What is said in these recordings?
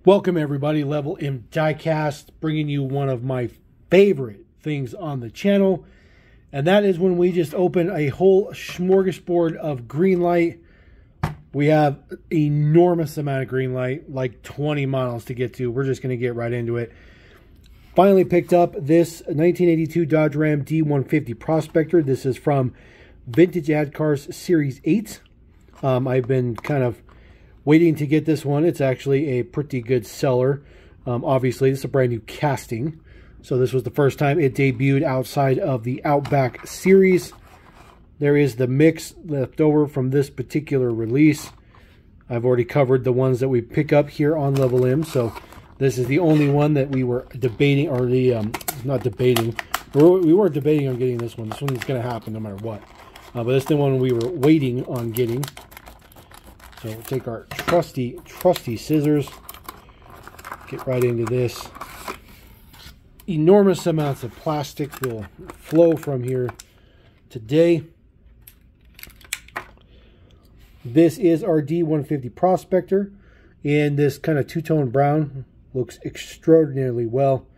Welcome everybody, Level M Diecast, bringing you one of my favorite things on the channel, and that is when we just open a whole smorgasbord of Greenlight. We have an enormous amount of Greenlight, like 20 models to get to. We're just going to get right into it. Finally picked up this 1982 Dodge Ram D150 Prospector. This is from Vintage Ad Cars Series 8. I've been kind of waiting to get this one. It's actually a pretty good seller. Obviously, this is a brand new casting. So this was the first time it debuted outside of the Outback series. There is the mix left over from this particular release. I've already covered the ones that we pick up here on Level M. So this is the only one that we were debating, or not debating. We weren't debating on getting this one. This one's going to happen no matter what. But this is the one we were waiting on getting. So we'll take our trusty scissors, get right into this. Enormous amounts of plastic will flow from here today. This is our D150 Prospector, and this kind of two-tone brown looks extraordinarily well.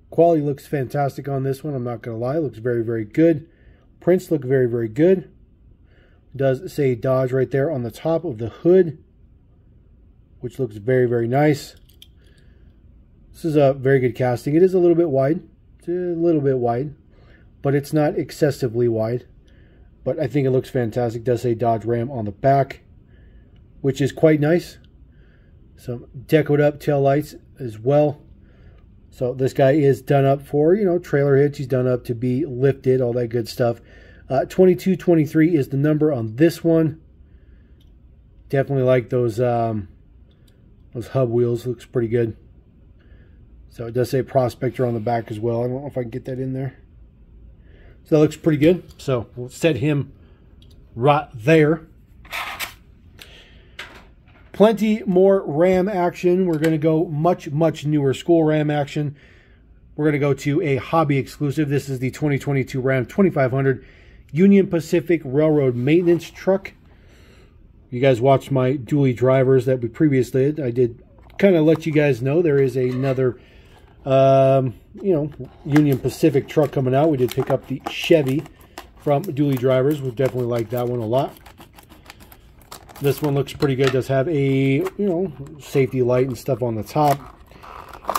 Quality looks fantastic on this one, I'm not going to lie. It looks very, very good. Prints look very, very good. Does say Dodge right there on the top of the hood, which looks very, very nice. This is a very good casting. It is a little bit wide. It's a little bit wide, but it's not excessively wide. But I think it looks fantastic. It does say Dodge Ram on the back, which is quite nice. Some decoed up tail lights as well. So this guy is done up for, trailer hitch. He's done up to be lifted, all that good stuff. 2223 is the number on this one. Definitely like those hub wheels. Looks pretty good. So it does say Prospector on the back as well. I don't know if I can get that in there. So that looks pretty good. So we'll set him right there. Plenty more Ram action. We're going to go much newer school Ram action. We're going to go to a hobby exclusive. This is the 2022 Ram 2500 Union Pacific Railroad maintenance truck. You guys watched my dually drivers that we previously did. I did kind of let you guys know there is another Union Pacific truck coming out. We did pick up the Chevy from dually drivers. We definitely like that one a lot. This one looks pretty good. Does have a safety light and stuff on the top.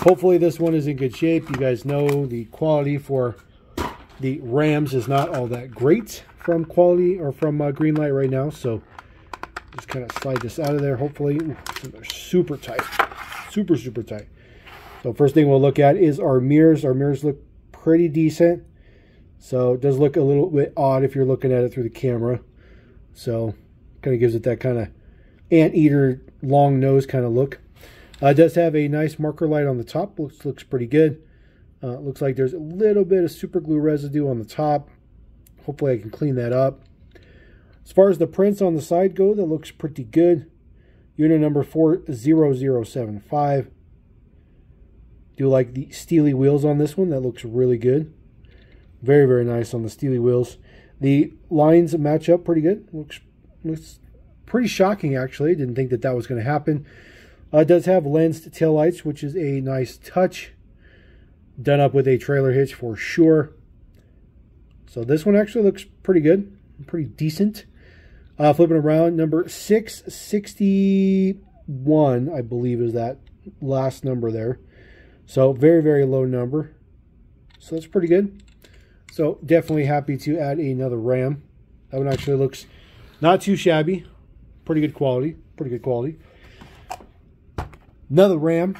Hopefully this one is in good shape. You guys know the quality for the Rams is not all that great from quality or from Greenlight right now, so just kind of slide this out of there. Hopefully, they're super tight, super tight. So first thing we'll look at is our mirrors. Our mirrors look pretty decent, so it does look a little bit odd if you're looking at it through the camera. So kind of gives it that kind of anteater long nose kind of look. It does have a nice marker light on the top. Looks pretty good. Looks like there's a little bit of super glue residue on the top. Hopefully I can clean that up. As far as the prints on the side go, that looks pretty good. Unit number 40075. Do like the steely wheels on this one. That looks really good. Very, very nice on the steely wheels. The lines match up pretty good. Looks pretty shocking, actually. Didn't think that was going to happen. It does have lensed taillights, which is a nice touch. Done up with a trailer hitch for sure. So this one actually looks pretty good, pretty decent. Flipping around, number 661, I believe, is that last number there. So very, very low number. So that's pretty good. So definitely happy to add another Ram. That one actually looks not too shabby. Pretty good quality. Pretty good quality. Another Ram.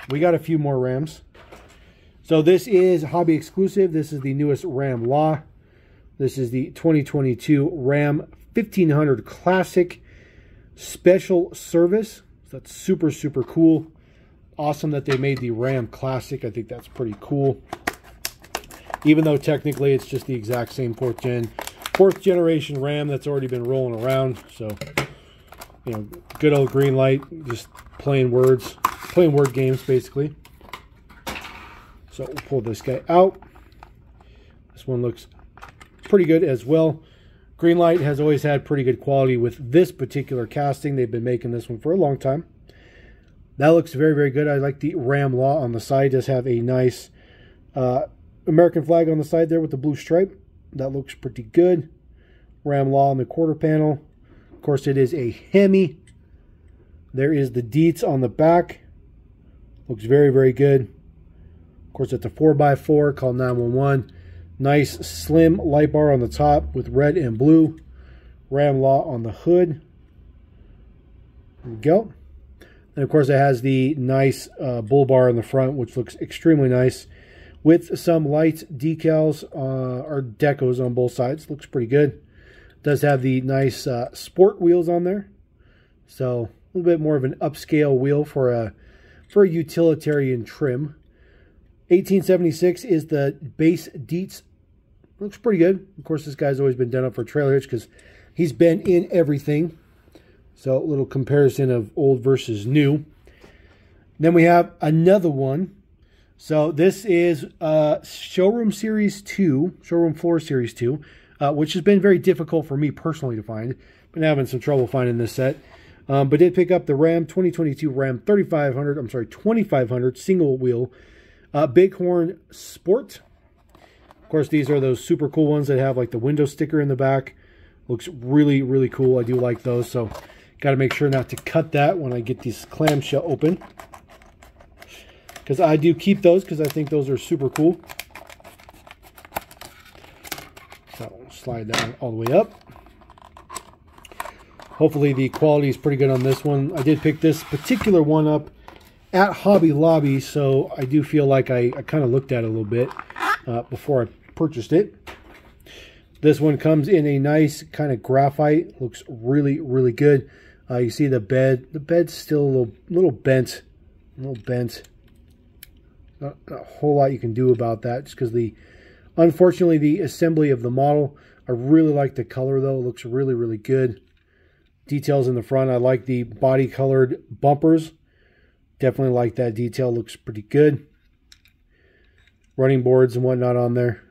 We got a few more Rams. So this is hobby exclusive. This is the newest Ram Law. This is the 2022 Ram 1500 Classic Special Service. So that's super cool. Awesome that they made the Ram Classic. I think that's pretty cool. Even though technically it's just the exact same fourth generation Ram that's already been rolling around. So, good old Greenlight, just playing word games basically. So we'll pull this guy out. This one looks pretty good as well. Greenlight has always had pretty good quality with this particular casting. They've been making this one for a long time. That looks very, very good. I like the Ram Law on the side. It does have a nice American flag on the side there with the blue stripe. That looks pretty good. Ram Law on the quarter panel. Of course, it is a Hemi. There is the deets on the back. Looks very, very good. Of course, it's a 4x4 called 911. Nice slim light bar on the top with red and blue. Ram Law on the hood. There we go. And of course, it has the nice bull bar in the front, which looks extremely nice, with some light decals or decos on both sides. Looks pretty good. It does have the nice sport wheels on there, so a little bit more of an upscale wheel for a utilitarian trim. 1876 is the base deets. Looks pretty good. Of course, this guy's always been done up for trailer hitch because he's been in everything. So a little comparison of old versus new. Then we have another one. So this is Showroom Series 2, Showroom Floor Series 2, which has been very difficult for me personally to find. Been having some trouble finding this set. But did pick up the Ram 2022 Ram 2500 single wheel Bighorn Sport. Of course, these are those super cool ones that have like the window sticker in the back. Looks really, really cool. I do like those. So got to make sure not to cut that when I get this clamshell open, because I do keep those because I think those are super cool. So slide that all the way up. Hopefully the quality is pretty good on this one. I did pick this particular one up at Hobby Lobby, so I do feel like I kind of looked at it a little bit before I purchased it. This one comes in a nice kind of graphite. Looks really, really good. You see the bed. The bed's still a little bent. Not a whole lot you can do about that, just because unfortunately, the assembly of the model. I really like the color though. It looks really, really good. Details in the front. I like the body colored bumpers. Definitely like that detail. Looks pretty good. Running boards and whatnot on there.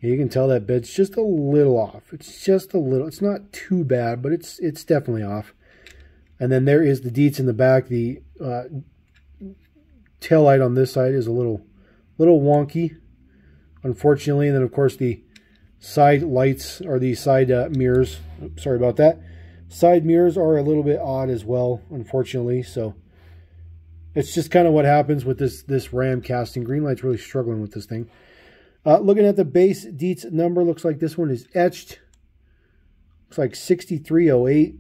Yeah, you can tell that bed's just a little off. It's just a little. It's not too bad, but it's definitely off. And then there is the deets in the back. The tail light on this side is a little wonky, unfortunately. And then of course the side lights or the side mirrors. Oops, sorry about that. Side mirrors are a little bit odd as well, unfortunately. So it's just kind of what happens with this Ram casting. Greenlight's really struggling with this thing. Looking at the base deets number, looks like this one is etched. Looks like 6308,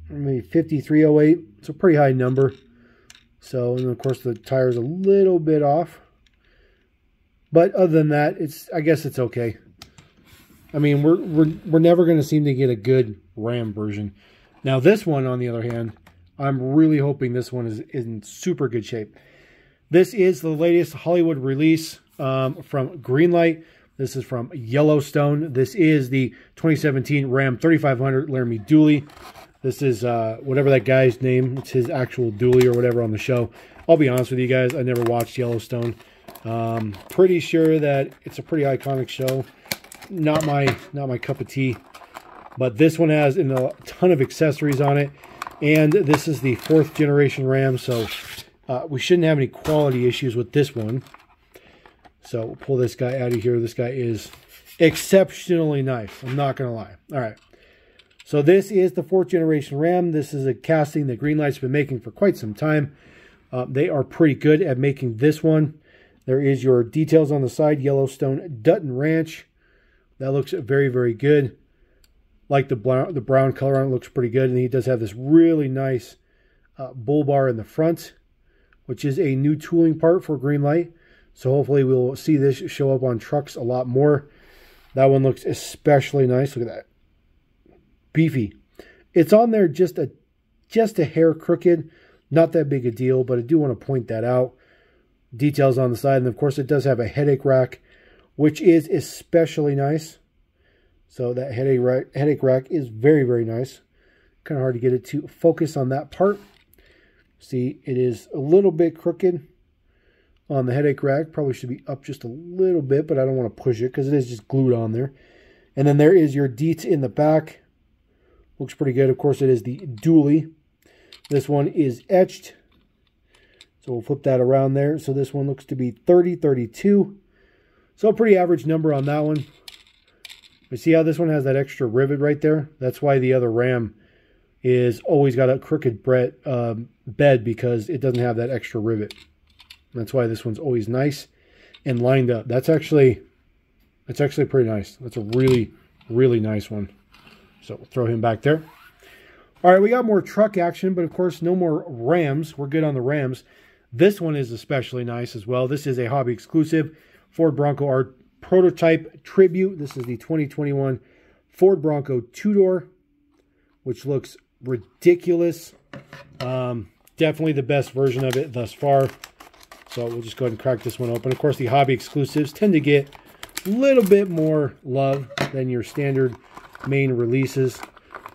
or maybe 5308. It's a pretty high number. So, and of course the tire's a little bit off. But other than that, I guess it's okay. I mean, we're never going to seem to get a good Ram version. Now this one, on the other hand, I'm really hoping this one is in super good shape. This is the latest Hollywood release from Greenlight. This is from Yellowstone. This is the 2017 Ram 3500 Laramie Dually. This is whatever that guy's name. It's his actual dually or whatever on the show. I'll be honest with you guys, I never watched Yellowstone. Pretty sure that it's a pretty iconic show. Not my cup of tea. But this one has a ton of accessories on it. And this is the 4th generation Ram, so we shouldn't have any quality issues with this one. So we'll pull this guy out of here. This guy is exceptionally nice. I'm not going to lie. All right. So this is the 4th generation Ram. This is a casting that Greenlight's been making for quite some time. They are pretty good at making this one. There is your details on the side. Yellowstone Dutton Ranch. That looks very, very good. Like the brown color on it, looks pretty good. And he does have this really nice bull bar in the front, which is a new tooling part for Greenlight. So hopefully we'll see this show up on trucks a lot more. That one looks especially nice. Look at that. Beefy. It's on there just a hair crooked. Not that big a deal, but I do want to point that out. Details on the side. And of course it does have a headache rack, which is especially nice. So that headache rack is very, very nice. Kind of hard to get it to focus on that part. See, it is a little bit crooked on the headache rack. Probably should be up just a little bit, but I don't want to push it because it is just glued on there. And then there is your deets in the back. Looks pretty good. Of course, it is the dually. This one is etched. So we'll flip that around there. So this one looks to be 3032. So a pretty average number on that one. You see how this one has that extra rivet right there? That's why the other Ram is always got a crooked bed, because it doesn't have that extra rivet. That's why this one's always nice and lined up. That's actually pretty nice. That's a really, really nice one. So we'll throw him back there. All right, we got more truck action, but of course no more Rams. We're good on the Rams. This one is especially nice as well. This is a hobby exclusive Ford Bronco R prototype tribute. This is the 2021 Ford Bronco two-door, which looks ridiculous. Definitely the best version of it thus far. So we'll just go ahead and crack this one open. Of course, the hobby exclusives tend to get a little bit more love than your standard main releases,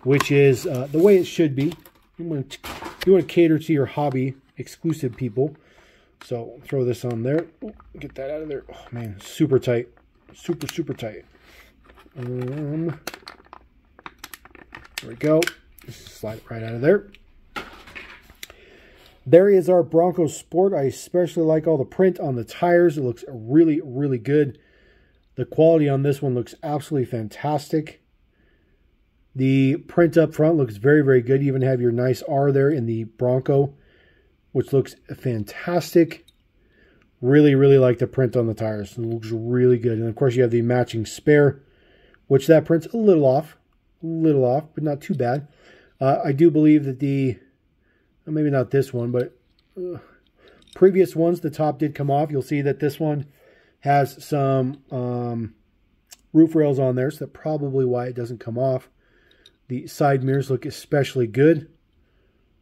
which is the way it should be. You want to cater to your hobby exclusive people. So throw this on there. Ooh, get that out of there. Oh man, super tight. Super, super tight. There we go. Just slide it right out of there. There is our Bronco Sport. I especially like all the print on the tires. It looks really, really good. The quality on this one looks absolutely fantastic. The print up front looks very, very good. You even have your nice R there in the Bronco, which looks fantastic. Really, really like the print on the tires. It looks really good. And of course you have the matching spare, which that print's a little off, but not too bad. I do believe that maybe not this one, but previous ones, the top did come off. You'll see that this one has some roof rails on there, so that's probably why it doesn't come off. The side mirrors look especially good.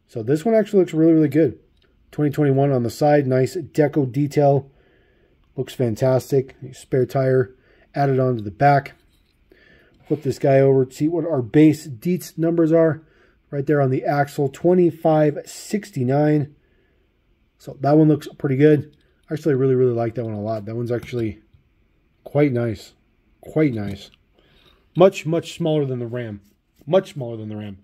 So this one actually looks really, really good. 2021 on the side, nice deco detail. Looks fantastic. Spare tire added onto the back. Flip this guy over to see what our base Dietz numbers are. Right there on the axle, 2569. So that one looks pretty good. I actually really, really like that one a lot. That one's actually quite nice. Quite nice. Much, much smaller than the Ram. Much smaller than the Ram.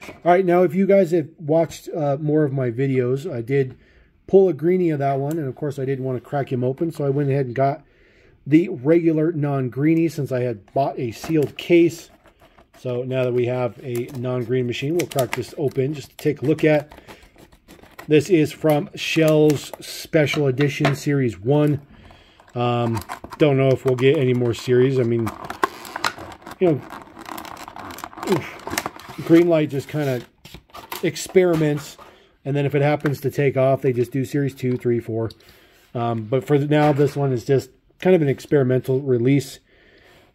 All right, now if you guys have watched more of my videos, I did pull a greenie of that one, and of course I didn't want to crack him open, so I went ahead and got the regular non-greenie since I had bought a sealed case. So now that we have a non-green machine, we'll crack this open just to take a look at. This is from Shell's Special Edition Series 1. Don't know if we'll get any more series. I mean, you know, Greenlight just kind of experiments, and then if it happens to take off, they just do Series 2, 3, 4. But for now, this one is just kind of an experimental release.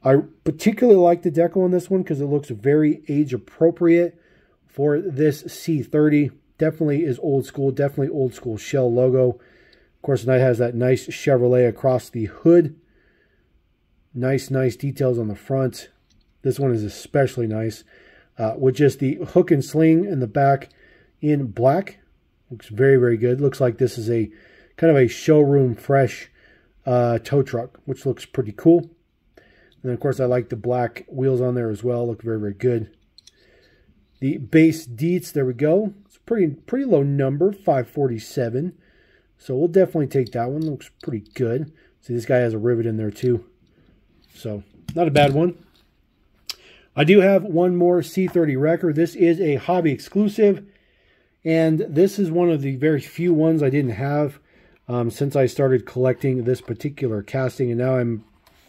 I particularly like the deco on this one because it looks very age appropriate for this C30. Definitely is old school, definitely old school Shell logo. Of course, it has that nice Chevrolet across the hood. Nice, nice details on the front. This one is especially nice. With just the hook and sling in the back in black. Looks very, very good. Looks like this is a kind of a showroom fresh tow truck, which looks pretty cool. And then, of course, I like the black wheels on there as well. Look very, very good. The base Dietz, there we go. It's a pretty low number, 547. So we'll definitely take that one. Looks pretty good. See, this guy has a rivet in there too. So not a bad one. I do have one more C30 wrecker. This is a hobby exclusive. And this is one of the very few ones I didn't have since I started collecting this particular casting. And now I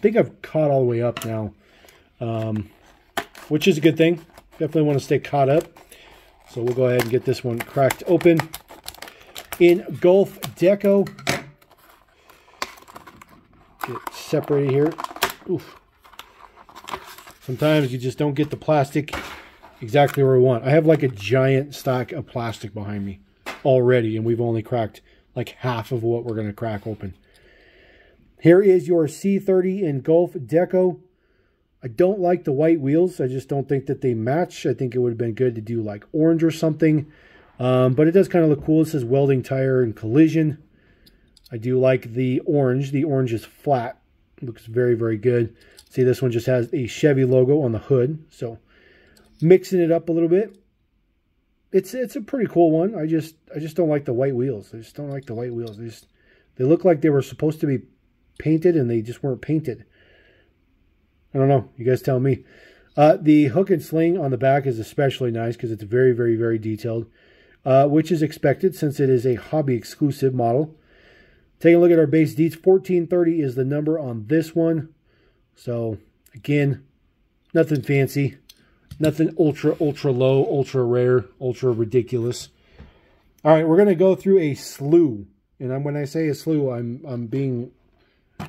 think I've caught all the way up now, which is a good thing. Definitely want to stay caught up. So we'll go ahead and get this one cracked open in Gulf Deco. Get it separated here. Oof. Sometimes you just don't get the plastic exactly where we want. I have like a giant stack of plastic behind me already, and we've only cracked like half of what we're going to crack open. Here is your C30 in Gulf Deco. I don't like the white wheels. I just don't think that they match. I think it would have been good to do like orange or something. But it does kind of look cool. It says welding tire and collision. I do like the orange. The orange is flat. It looks very, very good. See, this one just has a Chevy logo on the hood. So mixing it up a little bit. it's a pretty cool one. I just don't like the white wheels. I just don't like the white wheels. They look like they were supposed to be painted and they just weren't painted. I don't know. You guys tell me. The hook and sling on the back is especially nice because it's very, very, very detailed, which is expected since it is a hobby exclusive model. Taking a look at our base deets, 1430 is the number on this one. So again, nothing fancy. Nothing ultra, ultra low, ultra rare, ultra ridiculous. All right, we're going to go through a slew. And when I say a slew, I'm being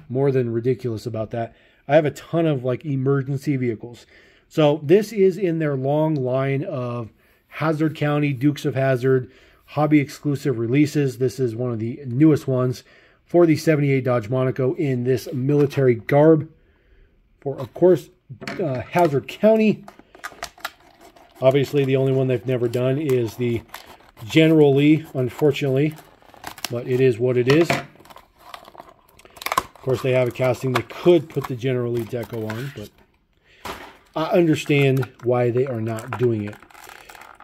more than ridiculous about that. I have a ton of like emergency vehicles. So this is in their long line of Hazard County, Dukes of Hazzard, hobby exclusive releases. This is one of the newest ones for the 78 Dodge Monaco in this military garb. For, of course, Hazard County. Obviously, the only one they've never done is the General Lee, unfortunately. But it is what it is. Of course, they have a casting. They could put the General Lee deco on, but I understand why they are not doing it.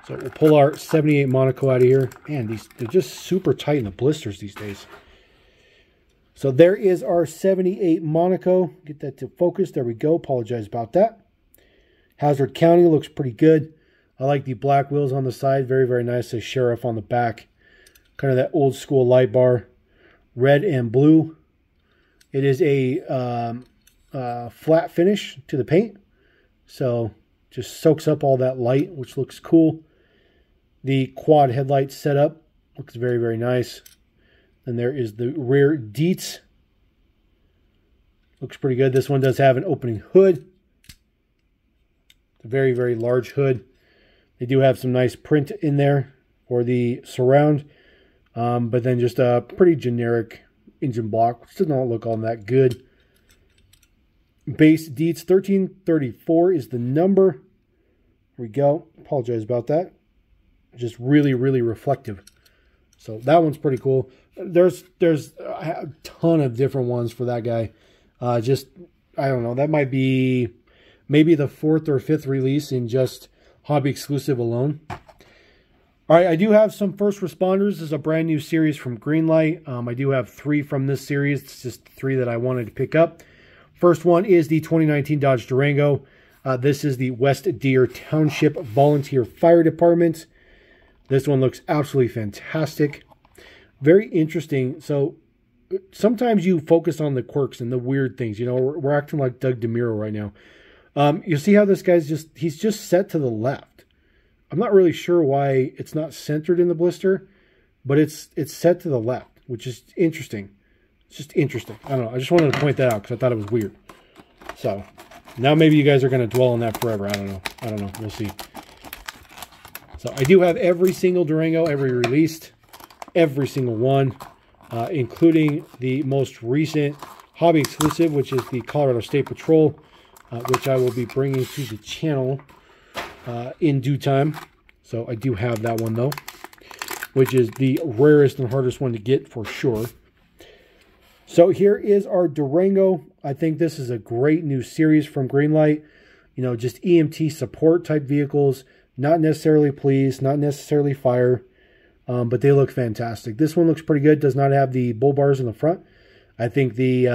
So we'll pull our 78 Monaco out of here. Man, they're just super tight in the blisters these days. So there is our 78 Monaco. Get that to focus. There we go. Apologize about that. Hazard County looks pretty good. I like the black wheels on the side. Very, very nice. Says Sheriff on the back. Kind of that old school light bar. Red and blue. It is a flat finish to the paint. So just soaks up all that light, which looks cool. The quad headlight setup looks very, very nice. And there is the rear deets. Looks pretty good. This one does have an opening hood. It's a very, very large hood. They do have some nice print in there for the surround. But then just a pretty generic engine block, which does not look all that good. Base deets, 1334 is the number. Here we go. Apologize about that. Just really, really reflective. So that one's pretty cool. There's a ton of different ones for that guy. I don't know. That might be maybe the 4th or 5th release in just hobby exclusive alone. All right, I do have some first responders. This is a brand new series from Greenlight. I do have 3 from this series. It's just 3 that I wanted to pick up. First one is the 2019 Dodge Durango. This is the West Deer Township Volunteer Fire Department. This one looks absolutely fantastic. Very interesting. So sometimes you focus on the quirks and the weird things. You know, we're acting like Doug DeMuro right now. You see how this guy's he's just set to the left. I'm not really sure why it's not centered in the blister, but it's set to the left, which is interesting. It's just interesting. I don't know. I just wanted to point that out because I thought it was weird. So now maybe you guys are going to dwell on that forever. I don't know. I don't know. We'll see. So I do have every single Durango ever released. Every single one, including the most recent hobby exclusive, which is the Colorado State Patrol, which I will be bringing to the channel in due time. So I do have that one though, which is the rarest and hardest one to get for sure. So here is our Durango. I think this is a great new series from Greenlight. You know, just EMT support type vehicles, not necessarily police, not necessarily fire, but they look fantastic. This one looks pretty good. Does not have the bull bars in the front. I think the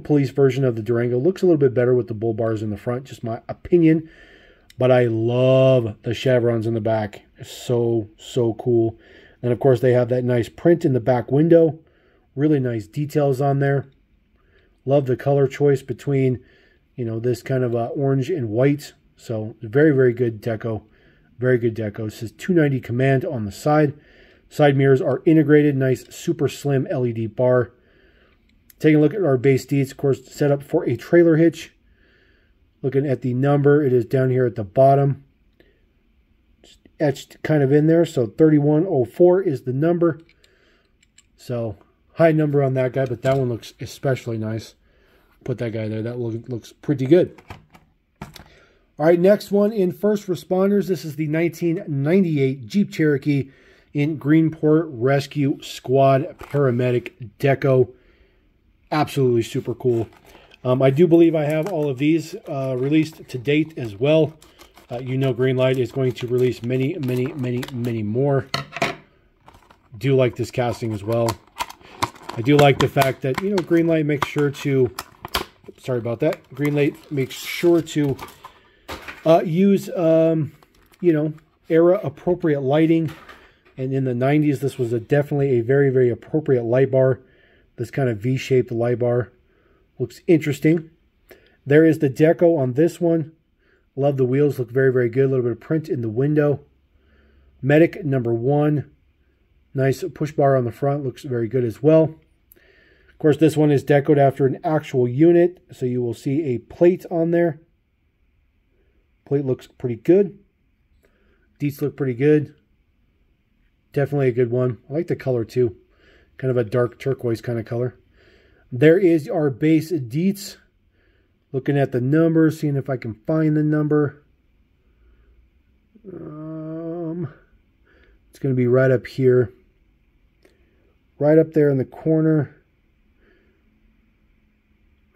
police version of the Durango looks a little bit better with the bull bars in the front, just my opinion. But I love the chevrons in the back. It's so, so cool. And of course they have that nice print in the back window. Really nice details on there. Love the color choice between, you know, this kind of orange and white. So very, very good deco. Very good deco. It says 290 Command on the side. Side mirrors are integrated. Nice super slim LED bar. Taking a look at our base deets, of course, set up for a trailer hitch. Looking at the number, it is down here at the bottom. Just etched kind of in there. So 3104 is the number. So high number on that guy, but that one looks especially nice. Put that guy there. That looks pretty good. All right, next one in first responders. This is the 1998 Jeep Cherokee in Greenport Rescue Squad Paramedic Deco. Absolutely super cool. I do believe I have all of these released to date as well. You know Greenlight is going to release many more. Do like this casting as well. I do like the fact that, you know, Greenlight makes sure to, sorry about that, Greenlight makes sure to use, you know, era-appropriate lighting. And in the 90s, this was definitely a very appropriate light bar. This kind of V-shaped light bar. Looks interesting. There is the deco on this one. Love the wheels, look very good. A little bit of print in the window. Medic number 1. Nice push bar on the front, looks very good as well. Of course, this one is decoed after an actual unit, so you will see a plate on there. Plate looks pretty good. Deets look pretty good. Definitely a good one. I like the color too. Kind of a dark turquoise kind of color. There is our base deets. Looking at the numbers, seeing if I can find the number. It's going to be right up here. Right up there in the corner.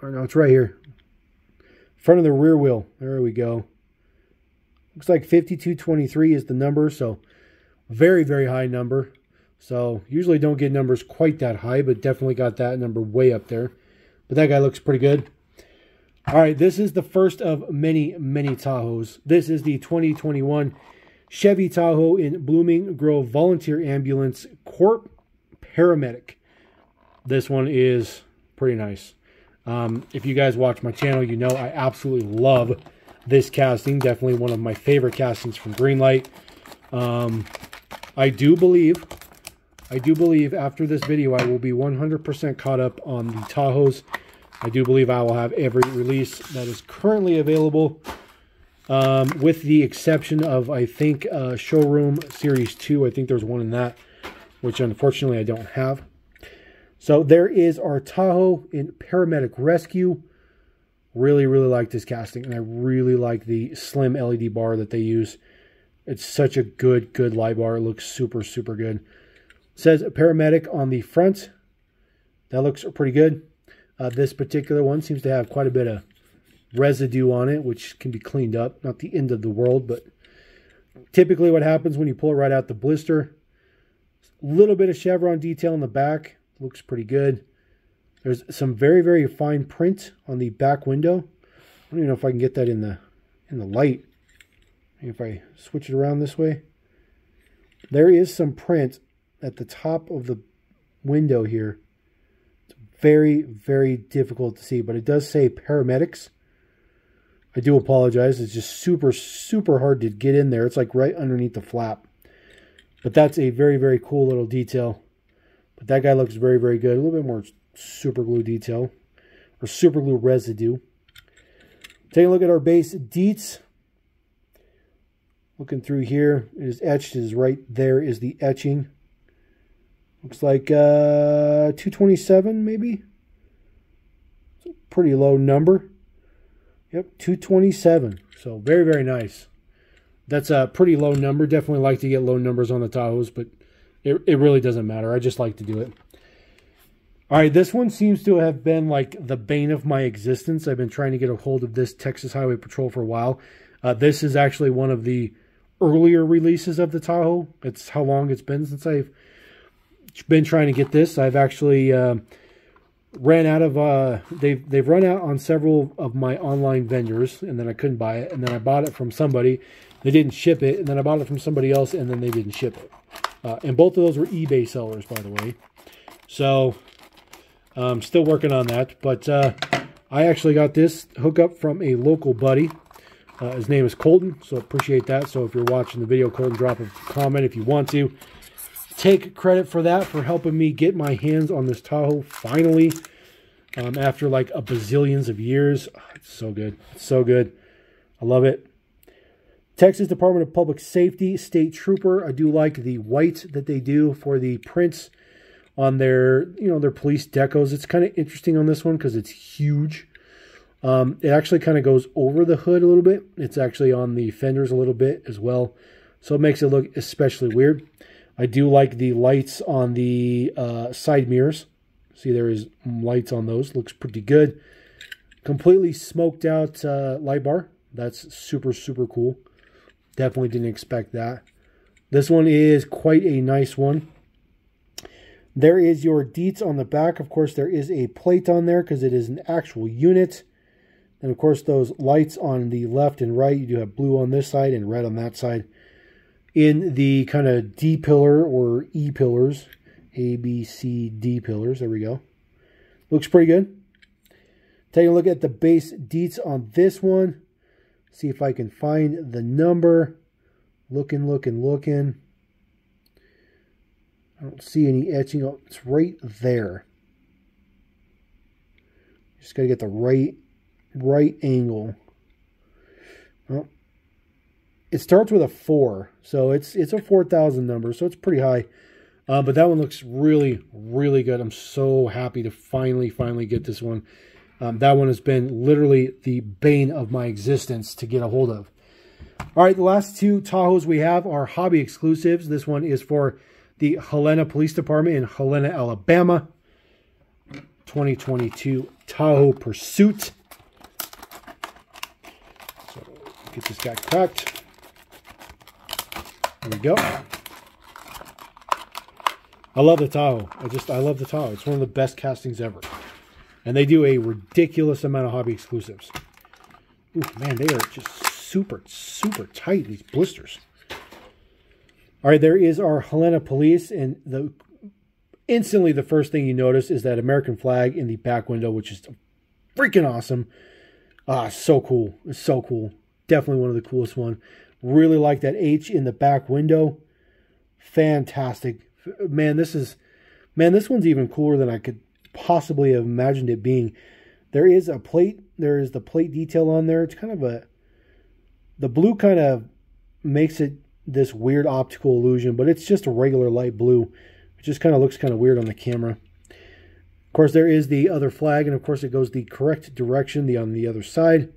Or no, it's right here. Front of the rear wheel. There we go. Looks like 5223 is the number, so very high number. So usually don't get numbers quite that high, but definitely got that number way up there. But that guy looks pretty good. All right, this is the first of many Tahoes. This is the 2021 Chevy Tahoe in Blooming Grove Volunteer Ambulance Corp Paramedic. This one is pretty nice. If you guys watch my channel, you know I absolutely love this casting. Definitely one of my favorite castings from Greenlight. I do believe after this video I will be 100% caught up on the Tahoes. I do believe I will have every release that is currently available, with the exception of, I think, Showroom Series 2. I think there's one in that, which unfortunately I don't have. So there is our Tahoe in Paramedic Rescue. Really like this casting, and I really like the slim LED bar that they use. It's such a good light bar. It looks super good. It says Paramedic on the front. That looks pretty good. This particular one seems to have quite a bit of residue on it, which can be cleaned up. Not the end of the world, but typically what happens when you pull it right out the blister, a little bit of chevron detail in the back. Looks pretty good. There's some very fine print on the back window. I don't even know if I can get that in the light. If I switch it around this way, there is some print at the top of the window here. It's very difficult to see, but it does say paramedics. I do apologize. It's just super hard to get in there. It's like right underneath the flap. But that's a very cool little detail. But that guy looks very good. A little bit more super glue detail, or super glue residue. Take a look at our base deets. Looking through here, it is etched. It is right there is the etching. Looks like 227 maybe. It's a pretty low number. Yep, 227. So very nice. That's a pretty low number. Definitely like to get low numbers on the Tahoes, but it really doesn't matter. I just like to do it. All right, this one seems to have been like the bane of my existence. I've been trying to get a hold of this Texas Highway Patrol for a while. This is actually one of the earlier releases of the Tahoe. It's how long it's been since I've been trying to get this. I've actually ran out of, they've run out on several of my online vendors, and then I couldn't buy it. And then I bought it from somebody. They didn't ship it. And then I bought it from somebody else, and then they didn't ship it. And both of those were eBay sellers, by the way. So I'm still working on that. But I actually got this hookup from a local buddy. His name is Colton, so appreciate that. So if you're watching the video, Colton, drop a comment if you want to. Take credit for that, for helping me get my hands on this Tahoe finally, after like a bazillions of years. Oh, it's so good. It's so good. I love it. Texas Department of Public Safety State Trooper. I do like the white that they do for the prints on their, their police decos. It's kind of interesting on this one because it's huge. It actually kind of goes over the hood a little bit. It's actually on the fenders a little bit as well. So it makes it look especially weird. I do like the lights on the side mirrors. See, there is lights on those. Looks pretty good. Completely smoked out light bar. That's super cool. Definitely didn't expect that. This one is quite a nice one. There is your deets on the back. Of course, there is a plate on there because it is an actual unit. And of course, those lights on the left and right, you do have blue on this side and red on that side. In the kind of D pillar or E pillars, A, B, C, D pillars. There we go. Looks pretty good. Taking a look at the base deets on this one. See if I can find the number. Looking. I don't see any etching. Oh, it's right there. Just got to get the right angle. Well, it starts with a 4, so it's a 4,000 number, so it's pretty high. But that one looks really, really good. I'm so happy to finally get this one. That one has been literally the bane of my existence to get a hold of. All right, the last two Tahoes we have are hobby exclusives. This one is for the Helena Police Department in Helena, Alabama. 2022 Tahoe Pursuit. So get this guy cracked. There we go. I love the Tahoe. I love the Tahoe. It's one of the best castings ever. And they do a ridiculous amount of hobby exclusives. Ooh, man, they are just super tight, these blisters. All right, there is our Helena Police, and instantly the first thing you notice is that American flag in the back window, which is freaking awesome. So cool. It's so cool. Definitely one of the coolest one. Really like that H in the back window. Fantastic. Man, this one's even cooler than I could possibly have imagined it being. There is a plate. There is the plate detail on there. It's kind of the blue kind of makes it this weird optical illusion, but it's just a regular light blue. It just kind of looks kind of weird on the camera. Of course, there is the other flag, and of course it goes the correct direction on the other side.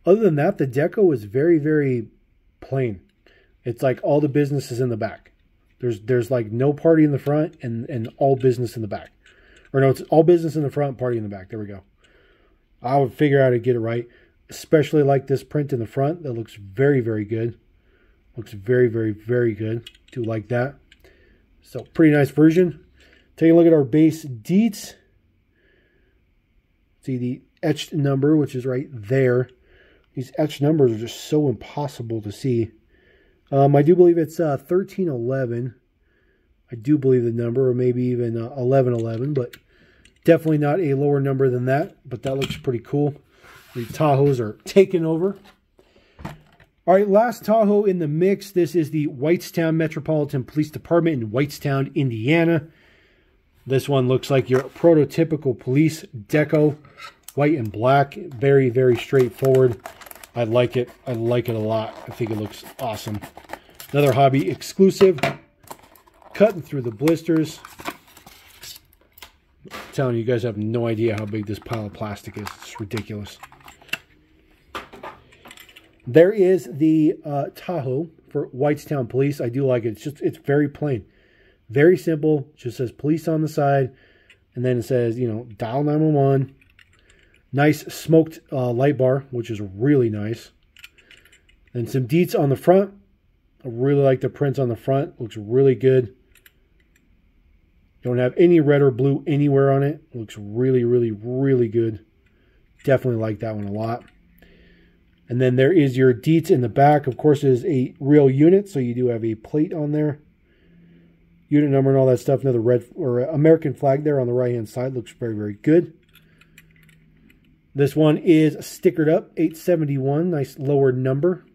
Other than that, the deco is very, very plain. It's like all the business is in the back. There's like no party in the front and all business in the back. Or no, it's all business in the front, party in the back. There we go. I would figure out how to get it right. Especially like this print in the front. That looks very, very good. Looks very, very, very good. Do like that. So, pretty nice version. Taking a look at our base deets. See the etched number, which is right there. These etched numbers are just so impossible to see. I do believe it's 1311. I do believe the number, or maybe even 1111, but definitely not a lower number than that. But that looks pretty cool. The Tahoes are taking over. All right, last Tahoe in the mix. This is the Whitestown Metropolitan Police Department in Whitestown, Indiana. This one looks like your prototypical police deco, white and black. Very, very straightforward. I like it. I like it a lot. I think it looks awesome. Another hobby exclusive. Cutting through the blisters. I'm telling you guys have no idea how big this pile of plastic is. It's ridiculous. There is the Tahoe for Whitestown Police. I do like it. It's very plain. Very simple. It just says police on the side. And then it says, you know, dial 911. Nice smoked light bar, which is really nice. And some deets on the front. I really like the prints on the front. Looks really good. Don't have any red or blue anywhere on it. Looks really, really, really good. Definitely like that one a lot. And then there is your deets in the back. Of course, it is a real unit, so you do have a plate on there. Unit number and all that stuff. Another red or American flag there on the right-hand side. Looks very, very good. This one is stickered up, 871. Nice lower number.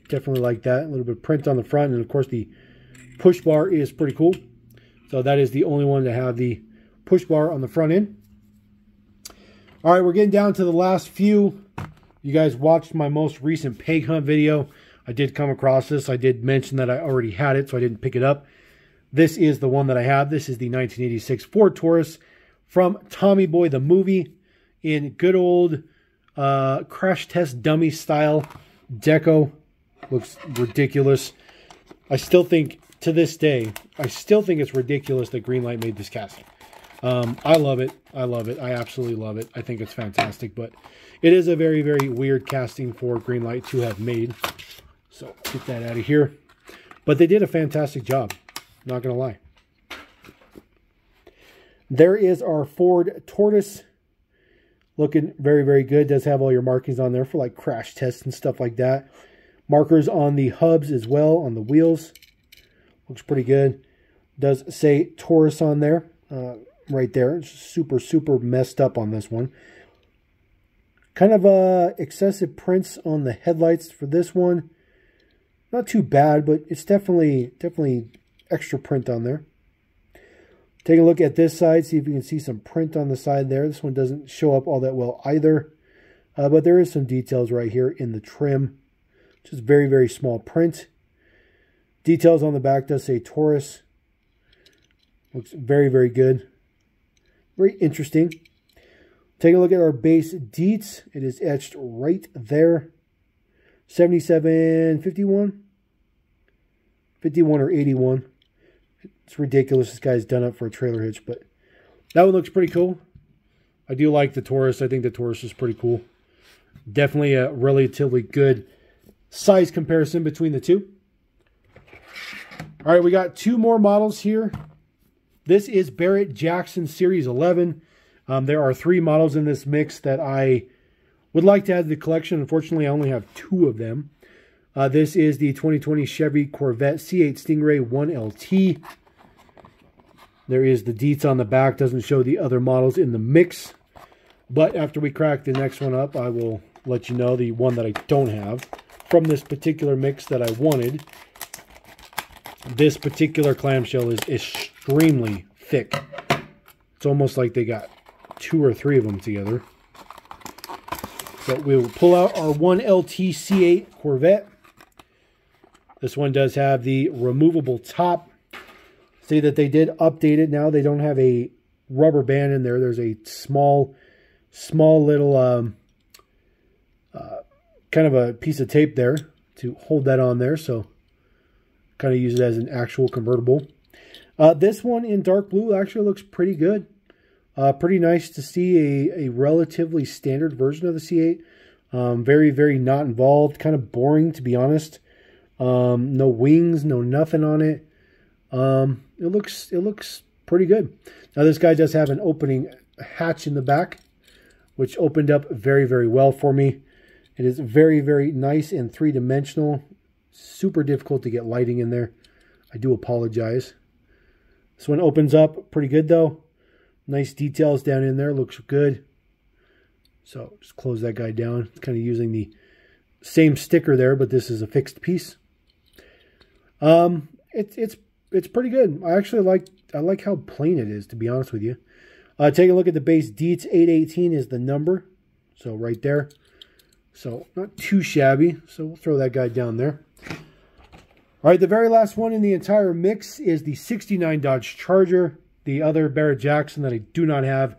Definitely like that. A little bit of print on the front. And, of course, the push bar is pretty cool. So that is the only one to have the push bar on the front end. All right, we're getting down to the last few. You guys watched my most recent peg hunt video. I did come across this. I did mention that I already had it, so I didn't pick it up. This is the one that I have. This is the 1986 Ford Taurus from Tommy Boy the movie in good old crash test dummy style deco. Looks ridiculous. I still think, to this day, I still think it's ridiculous that Greenlight made this casting. I love it. I love it. I absolutely love it. I think it's fantastic, but it is a very, very weird casting for Greenlight to have made. So get that out of here. But they did a fantastic job. Not going to lie. There is our Ford Tortoise. Looking very, very good. Does have all your markings on there for like crash tests and stuff like that. Markers on the hubs as well, on the wheels. Looks pretty good. Does say Taurus on there. Right there. It's super, super messed up on this one. Kind of excessive prints on the headlights for this one. Not too bad, but it's definitely extra print on there. Take a look at this side, see if you can see some print on the side there. This one doesn't show up all that well either. But there is some details right here in the trim. Just very, very small print. Details on the back does say Taurus. Looks very, very good. Very interesting. Take a look at our base deets. It is etched right there. 7751. 51 or 81. It's ridiculous. This guy's done up for a trailer hitch, but that one looks pretty cool. I do like the Taurus. I think the Taurus is pretty cool. Definitely a relatively good size comparison between the two. All right, we got two more models here. This is Barrett-Jackson Series 11. There are 3 models in this mix that I would like to add to the collection. Unfortunately, I only have 2 of them. This is the 2020 Chevy Corvette C8 Stingray 1LT. There is the deets on the back. Doesn't show the other models in the mix. But after we crack the next one up, I will let you know the one that I don't have from this particular mix that I wanted. This particular clamshell is extremely thick. It's almost like they got 2 or 3 of them together. So we will pull out our 1LT C8 Corvette. This one does have the removable top. See that they did update it now. They don't have a rubber band in there. There's a small little kind of a piece of tape there to hold that on there. So kind of use it as an actual convertible. This one in dark blue actually looks pretty good. Pretty nice to see a relatively standard version of the C8. Very, very not involved. Kind of boring, to be honest. No wings, no nothing on it. It looks pretty good. Now this guy does have an opening hatch in the back, which opened up very, very well for me. It is very, very nice and three-dimensional. Super difficult to get lighting in there. I do apologize. This one opens up pretty good though. Nice details down in there. Looks good. So just close that guy down. It's kind of using the same sticker there, but this is a fixed piece. It's pretty good. I like how plain it is, to be honest with you. Take a look at the base deets. 818 is the number. So right there. So not too shabby. So we'll throw that guy down there. All right, the very last one in the entire mix is the 69 Dodge Charger. The other Barrett-Jackson that I do not have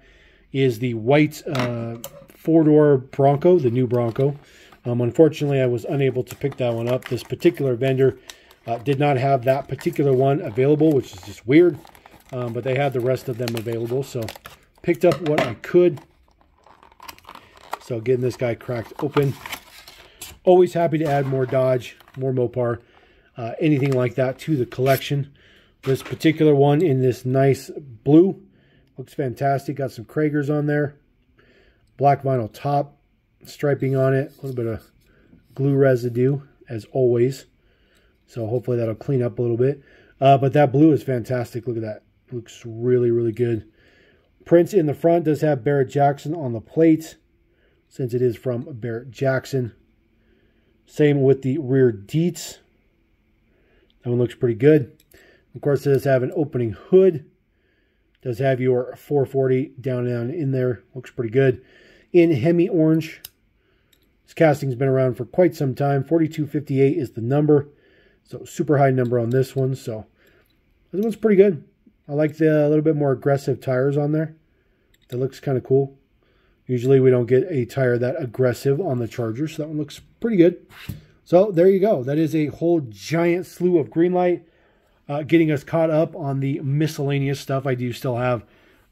is the white 4-door Bronco, the new Bronco. Unfortunately, I was unable to pick that one up. This particular vendor did not have that particular one available, which is just weird. But they had the rest of them available, so picked up what I could. So getting this guy cracked open. Always happy to add more Dodge, more Mopar, anything like that to the collection. This particular one in this nice blue looks fantastic. Got some Kragers on there. Black vinyl top, striping on it. A little bit of glue residue, as always. So hopefully that'll clean up a little bit. But that blue is fantastic. Look at that. Looks really, really good. Prints in the front does have Barrett-Jackson on the plate, since it is from Barrett-Jackson. Same with the rear deets. That one looks pretty good. Of course, it does have an opening hood. Does have your 440 down in there. Looks pretty good. In Hemi Orange. This casting's been around for quite some time. 4258 is the number. So super high number on this one. So this one's pretty good. I like the little bit more aggressive tires on there. That looks kind of cool. Usually we don't get a tire that aggressive on the Charger. So that one looks pretty good. So there you go. That is a whole giant slew of Greenlight. Getting us caught up on the miscellaneous stuff. I do still have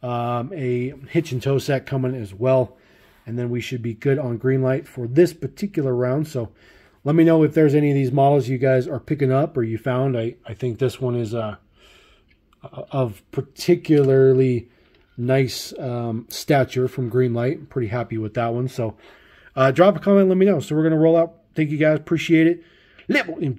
a hitch and tow set coming as well. And then we should be good on Greenlight for this particular round. So Let me know if there's any of these models you guys are picking up or you found. I think this one is of particularly nice stature from Greenlight. I'm pretty happy with that one. So drop a comment, let me know. So we're going to roll out. Thank you guys. Appreciate it. Level in